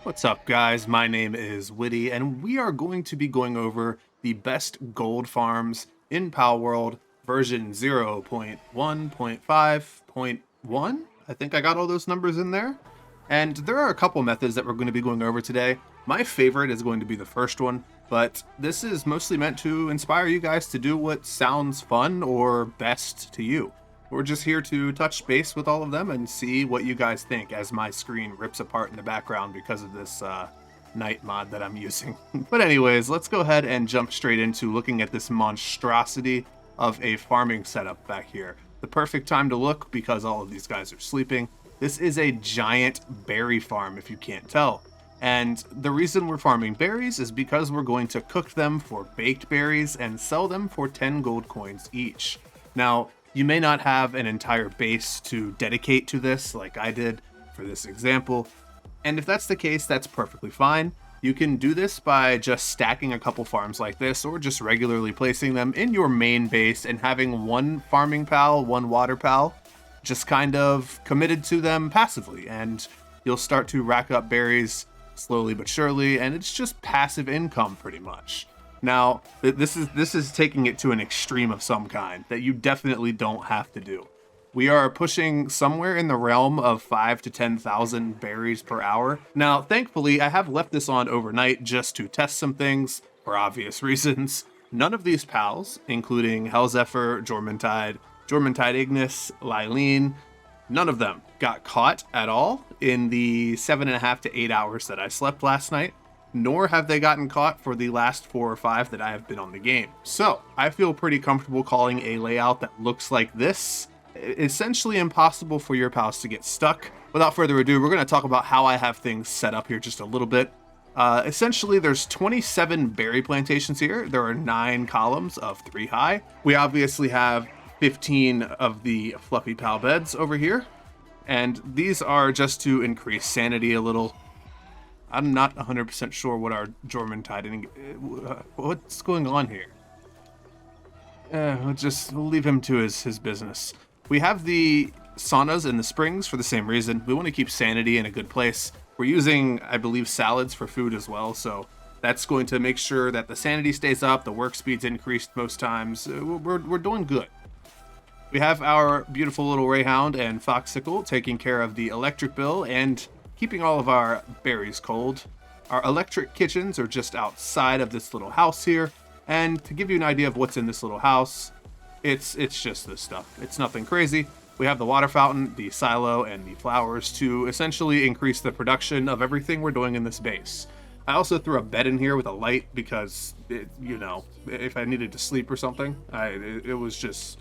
What's up, guys? My name is Witty, and we are going to be going over the best gold farms in Palworld version 0.1.5.1. I think I got all those numbers in there. And there are a couple methods that we're going to be going over today. My favorite is going to be the first one, but this is mostly meant to inspire you guys to do what sounds fun or best to you. We're just here to touch base with all of them and see what you guys think as my screen rips apart in the background because of this night mod that I'm using. But anyways, let's go ahead and jump straight into looking at this monstrosity of a farming setup back here. The perfect time to look because all of these guys are sleeping. This is a giant berry farm, if you can't tell. And the reason we're farming berries is because we're going to cook them for baked berries and sell them for 10 gold coins each. Now, you may not have an entire base to dedicate to this like I did for this example. And if that's the case, that's perfectly fine. You can do this by just stacking a couple farms like this or just regularly placing them in your main base and having one farming pal, one water pal, just kind of committed to them passively. And you'll start to rack up berries slowly but surely, and it's just passive income pretty much. Now, this is taking it to an extreme of some kind that you definitely don't have to do. We are pushing somewhere in the realm of 5 to 10,000 berries per hour. Now, thankfully, I have left this on overnight just to test some things for obvious reasons. None of these pals, including Hellzephyr, Jormuntide Ignis, Lylene, none of them got caught at all in the 7.5 to 8 hours that I slept last night. Nor have they gotten caught for the last 4 or 5 that I have been on the game. So I feel pretty comfortable calling a layout that looks like this essentially impossible for your pals to get stuck. Without further ado, we're going to talk about how I have things set up here just a little bit. Essentially, there's 27 berry plantations here. There are 9 columns of 3 high. We obviously have 15 of the fluffy pal beds over here. And these are just to increase sanity a little. I'm not 100% sure what our Jormuntide what's going on here. We'll leave him to his business. We have the saunas and the springs for the same reason. We want to keep sanity in a good place. We're using, I believe, salads for food as well, so that's going to make sure that the sanity stays up, the work speed's increased most times. We're doing good. We have our beautiful little Rayhound and Foxicle taking care of the electric bill and keeping all of our berries cold. Our electric kitchens are just outside of this little house here. And to give you an idea of what's in this little house, it's just this stuff. It's nothing crazy. We have the water fountain, the silo, and the flowers to essentially increase the production of everything we're doing in this base. I also threw a bed in here with a light because, if I needed to sleep or something, it was just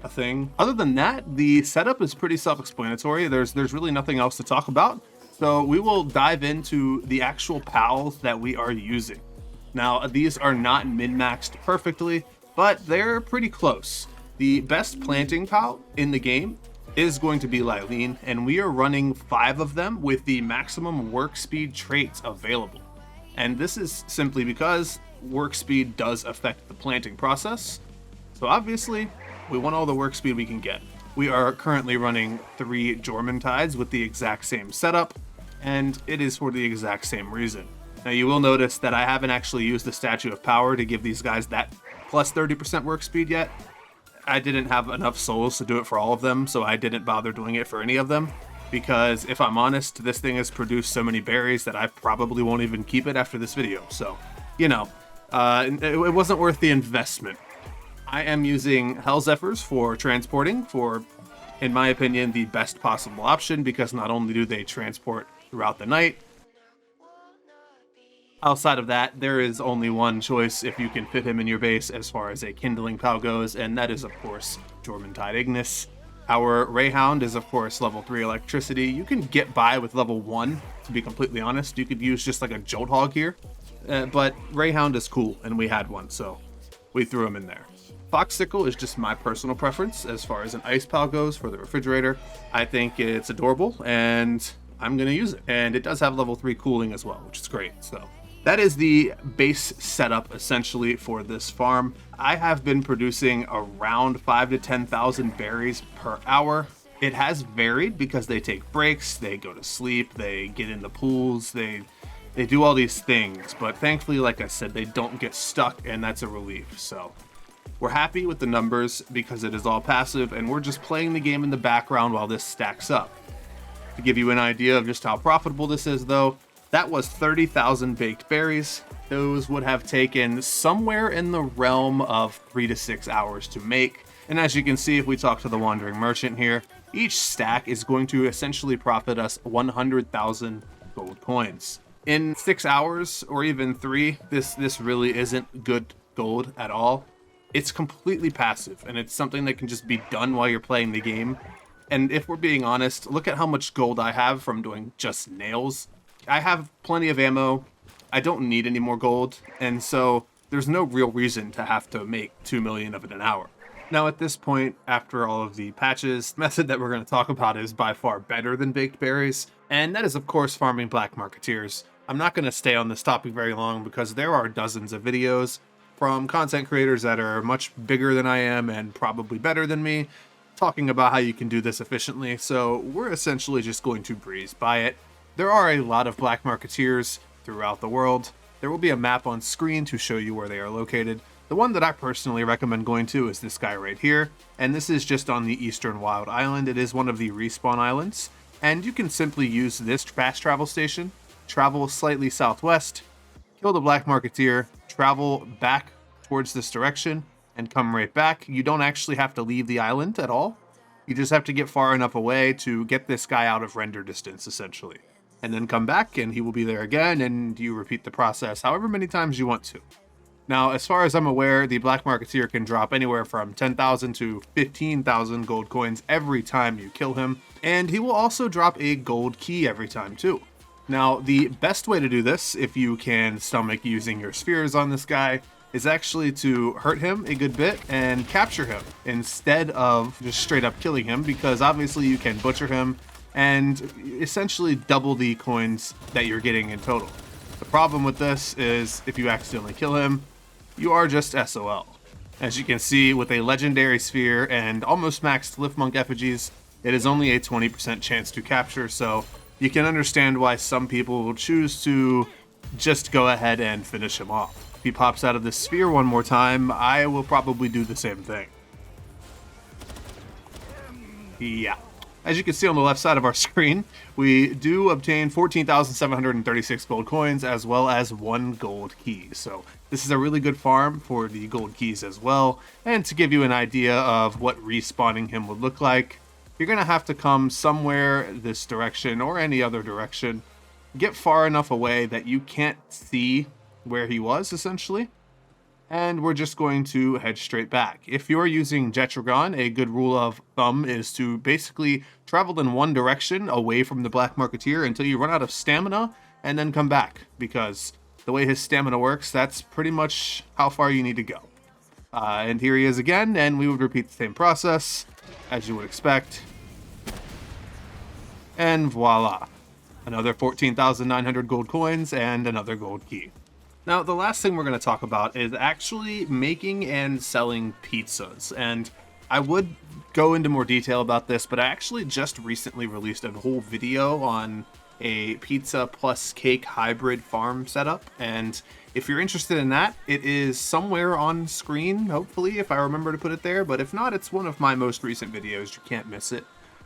a thing. Other than that, the setup is pretty self-explanatory. There's really nothing else to talk about. So we will dive into the actual pals that we are using. Now, these are not min-maxed perfectly, but they're pretty close. The best planting pal in the game is going to be Lylene, and we are running 5 of them with the maximum work speed traits available. And this is simply because work speed does affect the planting process. So obviously, we want all the work speed we can get. We are currently running 3 Jormuntides with the exact same setup, and it is for the exact same reason. Now you will notice that I haven't actually used the Statue of Power to give these guys that plus 30% work speed yet. I didn't have enough souls to do it for all of them, so I didn't bother doing it for any of them, because if I'm honest, this thing has produced so many berries that I probably won't even keep it after this video. So, it wasn't worth the investment. I am using Hellzephyrs for transporting for, in my opinion, the best possible option, because not only do they transport throughout the night, outside of that, there is only one choice if you can fit him in your base as far as a kindling pal goes, and that is, of course, Jormuntide Ignis. Our Rayhound is, of course, level 3 electricity. You can get by with level 1, to be completely honest. You could use just like a Jolt Hog here, but Rayhound is cool, and we had one, so we threw him in there. Foxicle is just my personal preference as far as an ice pal goes for the refrigerator. I think it's adorable, and I'm going to use it. And it does have level 3 cooling as well, which is great. So that is the base setup essentially for this farm. I have been producing around 5 to 10,000 berries per hour. It has varied because they take breaks, they go to sleep, they get in the pools, they do all these things, but thankfully, like I said, they don't get stuck, and that's a relief. So we're happy with the numbers because it is all passive, and we're just playing the game in the background while this stacks up. To give you an idea of just how profitable this is, though, that was 30,000 baked berries. Those would have taken somewhere in the realm of 3 to 6 hours to make. And as you can see, if we talk to the Wandering Merchant here, each stack is going to essentially profit us 100,000 gold coins. In 6 hours, or even 3, this really isn't good gold at all. It's completely passive, and it's something that can just be done while you're playing the game. And if we're being honest, look at how much gold I have from doing just nails. I have plenty of ammo. I don't need any more gold, and so there's no real reason to have to make 2 million of it an hour. Now at this point, after all of the patches, the method that we're going to talk about is by far better than baked berries, and that is of course farming black marketeers. I'm not going to stay on this topic very long because there are dozens of videos from content creators that are much bigger than I am and probably better than me, talking about how you can do this efficiently, so we're essentially just going to breeze by it. There are a lot of black marketeers throughout the world. There will be a map on screen to show you where they are located. The one that I personally recommend going to is this guy right here, and this is just on the Eastern Wild Island. It is one of the respawn islands, and you can simply use this fast travel station, travel slightly southwest, kill the black marketeer, travel back towards this direction, and come right back. You don't actually have to leave the island at all. You just have to get far enough away to get this guy out of render distance, essentially. And then come back, and he will be there again, and you repeat the process however many times you want to. Now, as far as I'm aware, the black marketeer can drop anywhere from 10,000 to 15,000 gold coins every time you kill him, and he will also drop a gold key every time too. Now, the best way to do this, if you can stomach using your spheres on this guy, is actually to hurt him a good bit and capture him instead of just straight up killing him, because obviously you can butcher him and essentially double the coins that you're getting in total. The problem with this is if you accidentally kill him, you are just SOL. As you can see, with a legendary sphere and almost maxed Liftmonk effigies, it is only a 20% chance to capture, so you can understand why some people will choose to just go ahead and finish him off. If he pops out of the sphere one more time, I will probably do the same thing. Yeah. As you can see on the left side of our screen, we do obtain 14,736 gold coins as well as 1 gold key. So this is a really good farm for the gold keys as well. And to give you an idea of what respawning him would look like, you're going to have to come somewhere this direction or any other direction, get far enough away that you can't see where he was, essentially. And we're just going to head straight back. If you're using Jetragon, a good rule of thumb is to basically travel in one direction away from the black marketeer until you run out of stamina and then come back, because the way his stamina works, that's pretty much how far you need to go. And here he is again, and we would repeat the same process as you would expect. And voila, another 14,900 gold coins and another gold key. Now, the last thing we're going to talk about is actually making and selling pizzas. And I would go into more detail about this, but I actually just recently released a whole video on a pizza plus cake hybrid farm setup. And if you're interested in that, it is somewhere on screen, hopefully, if I remember to put it there. But if not, it's one of my most recent videos. You can't miss it.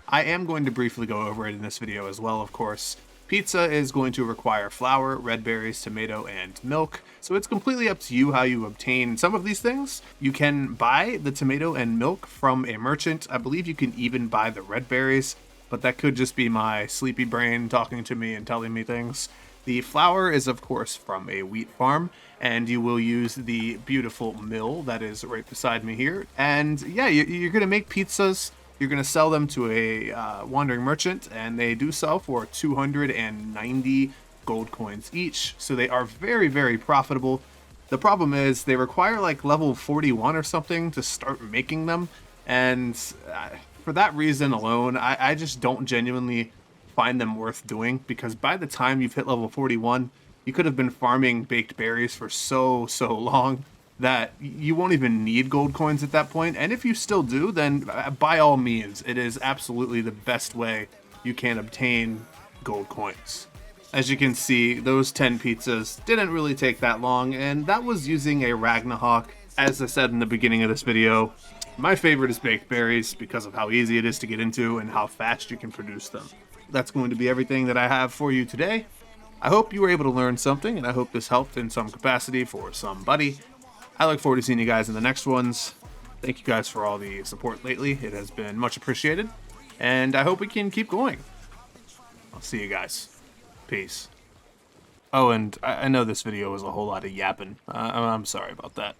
I am going to briefly go over it in this video as well, of course. Pizza is going to require flour, red berries, tomato, and milk. So it's completely up to you how you obtain some of these things. You can buy the tomato and milk from a merchant. I believe you can even buy the red berries, but that could just be my sleepy brain talking to me and telling me things. The flour is, of course, from a wheat farm, and you will use the beautiful mill that is right beside me here. And yeah, you're going to make pizzas. You're going to sell them to a wandering merchant, and they do sell for 290 gold coins each. So they are very, very profitable. The problem is they require like level 41 or something to start making them. And for that reason alone, I just don't genuinely find them worth doing, because by the time you've hit level 41, you could have been farming baked berries for so long. that you won't even need gold coins at that point. And if you still do, then by all means, it is absolutely the best way you can obtain gold coins. As you can see, those 10 pizzas didn't really take that long, and that was using a Ragnarok. As I said in the beginning of this video, my favorite is baked berries because of how easy it is to get into and how fast you can produce them. That's going to be everything that I have for you today. I hope you were able to learn something, and I hope this helped in some capacity for somebody. I look forward to seeing you guys in the next ones. Thank you guys for all the support lately. It has been much appreciated, and I hope we can keep going. I'll see you guys. Peace. Oh, and I know this video was a whole lot of yapping. I'm sorry about that.